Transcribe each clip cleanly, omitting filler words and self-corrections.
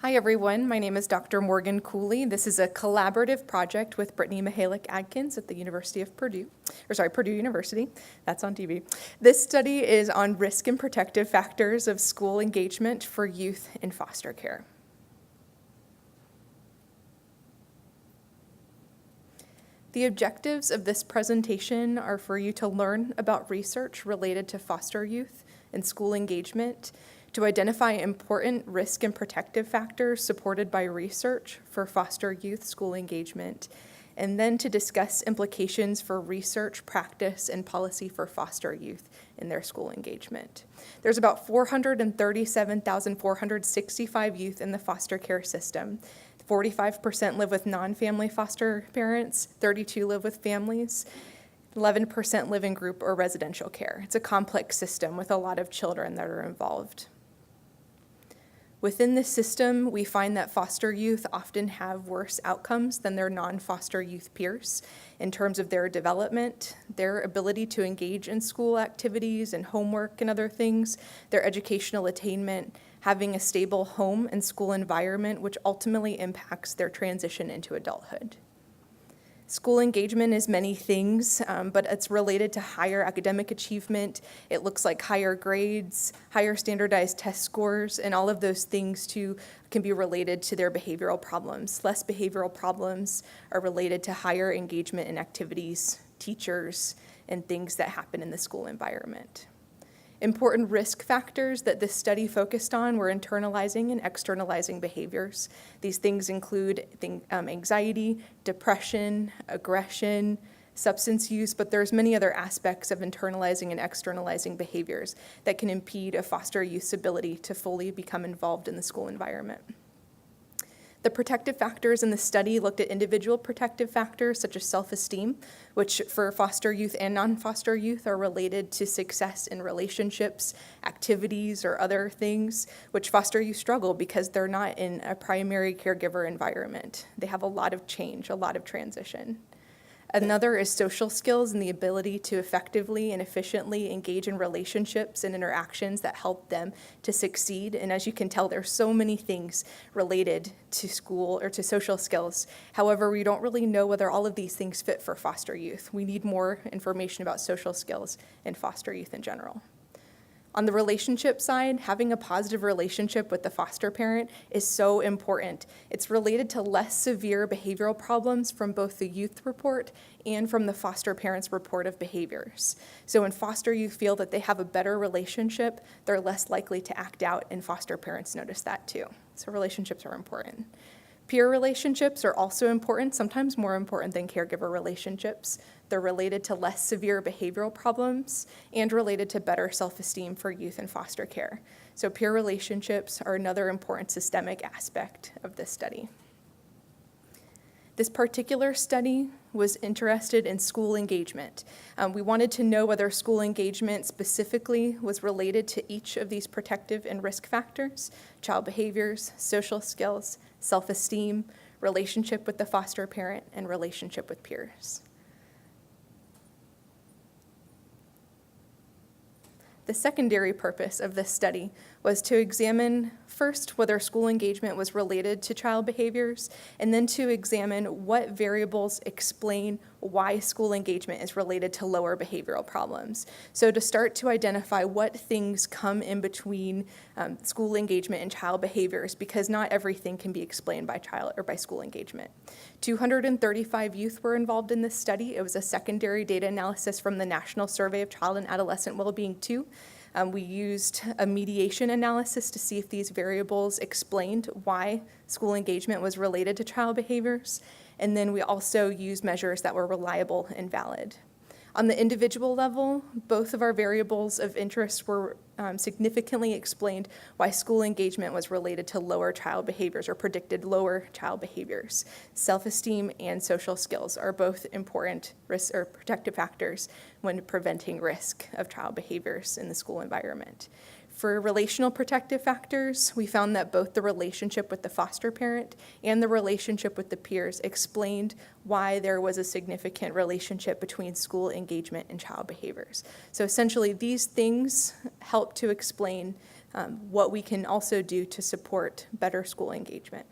Hi everyone, my name is Dr. Morgan Cooley. This is a collaborative project with Brittany Mihalec-Adkins at the Purdue University. That's on TV. This study is on risk and protective factors of school engagement for youth in foster care. The objectives of this presentation are for you to learn about research related to foster youth and school engagement, to identify important risk and protective factors supported by research for foster youth school engagement, and then to discuss implications for research, practice, and policy for foster youth in their school engagement. There's about 437,465 youth in the foster care system. 45% live with non-family foster parents, 32% live with families, 11% live in group or residential care. It's a complex system with a lot of children that are involved. Within this system, we find that foster youth often have worse outcomes than their non-foster youth peers in terms of their development, their ability to engage in school activities and homework and other things, their educational attainment, having a stable home and school environment, which ultimately impacts their transition into adulthood. School engagement is many things, but it's related to higher academic achievement. It looks like higher grades, higher standardized test scores, and all of those things too can be related to their behavioral problems. Less behavioral problems are related to higher engagement in activities, teachers, and things that happen in the school environment. Important risk factors that this study focused on were internalizing and externalizing behaviors. These things include anxiety, depression, aggression, substance use, but there's many other aspects of internalizing and externalizing behaviors that can impede a foster youth's ability to fully become involved in the school environment. The protective factors in the study looked at individual protective factors such as self-esteem, which for foster youth and non-foster youth are related to success in relationships, activities, or other things, which foster youth struggle because they're not in a primary caregiver environment. They have a lot of change, a lot of transition. Another is social skills and the ability to effectively and efficiently engage in relationships and interactions that help them to succeed. And as you can tell, there's so many things related to school or to social skills. However, we don't really know whether all of these things fit for foster youth. We need more information about social skills and foster youth in general. On the relationship side, having a positive relationship with the foster parent is so important. It's related to less severe behavioral problems from both the youth report and from the foster parent's report of behaviors. So when foster youth feel that they have a better relationship, they're less likely to act out, and foster parents notice that too. So relationships are important. Peer relationships are also important, sometimes more important than caregiver relationships. They're related to less severe behavioral problems and related to better self-esteem for youth in foster care. So peer relationships are another important systemic aspect of this study. This particular study was interested in school engagement. We wanted to know whether school engagement specifically was related to each of these protective and risk factors: child behaviors, social skills, self-esteem, relationship with the foster parent, and relationship with peers. The secondary purpose of this study was to examine first whether school engagement was related to child behaviors, and then to examine what variables explain why school engagement is related to lower behavioral problems. So to start to identify what things come in between school engagement and child behaviors, because not everything can be explained by child or by school engagement. 235 youth were involved in this study. It was a secondary data analysis from the National Survey of Child and Adolescent Wellbeing 2. We used a mediation analysis to see if these variables explained why school engagement was related to child behaviors, and then we also used measures that were reliable and valid. On the individual level, both of our variables of interest were significantly explained why school engagement was related to lower child behaviors or predicted lower child behaviors. Self-esteem and social skills are both important risk or protective factors when preventing risk of child behaviors in the school environment. For relational protective factors, we found that both the relationship with the foster parent and the relationship with the peers explained why there was a significant relationship between school engagement and child behaviors. So essentially, these things help to explain what we can also do to support better school engagement.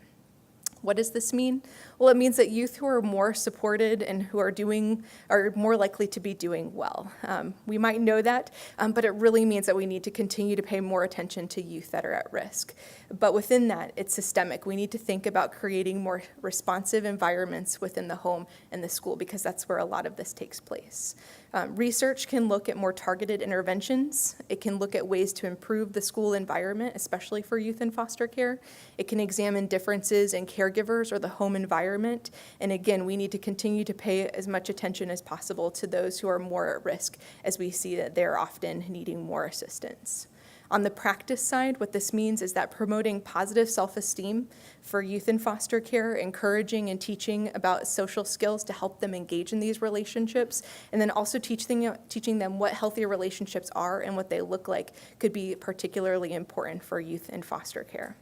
What does this mean? Well, it means that youth who are more supported and who are more likely to be doing well. We might know that, but it really means that we need to continue to pay more attention to youth that are at risk. But within that, it's systemic. We need to think about creating more responsive environments within the home and the school, because that's where a lot of this takes place. Research can look at more targeted interventions. It can look at ways to improve the school environment, especially for youth in foster care. It can examine differences in caregivers or the home environment. And again, we need to continue to pay as much attention as possible to those who are more at risk, as we see that they're often needing more assistance. On the practice side, what this means is that promoting positive self-esteem for youth in foster care, encouraging and teaching about social skills to help them engage in these relationships, and then also teaching them what healthy relationships are and what they look like could be particularly important for youth in foster care.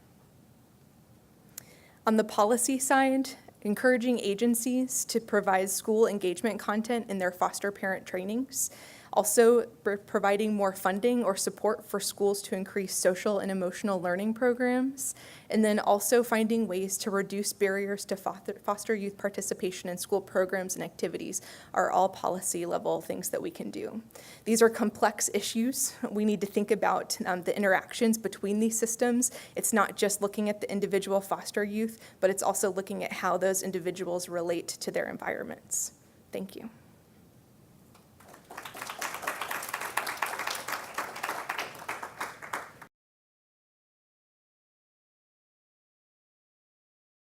On the policy side, encouraging agencies to provide school engagement content in their foster parent trainings. Also, providing more funding or support for schools to increase social and emotional learning programs, and then also finding ways to reduce barriers to foster youth participation in school programs and activities are all policy level things that we can do. These are complex issues. We need to think about the interactions between these systems. It's not just looking at the individual foster youth, but it's also looking at how those individuals relate to their environments. Thank you.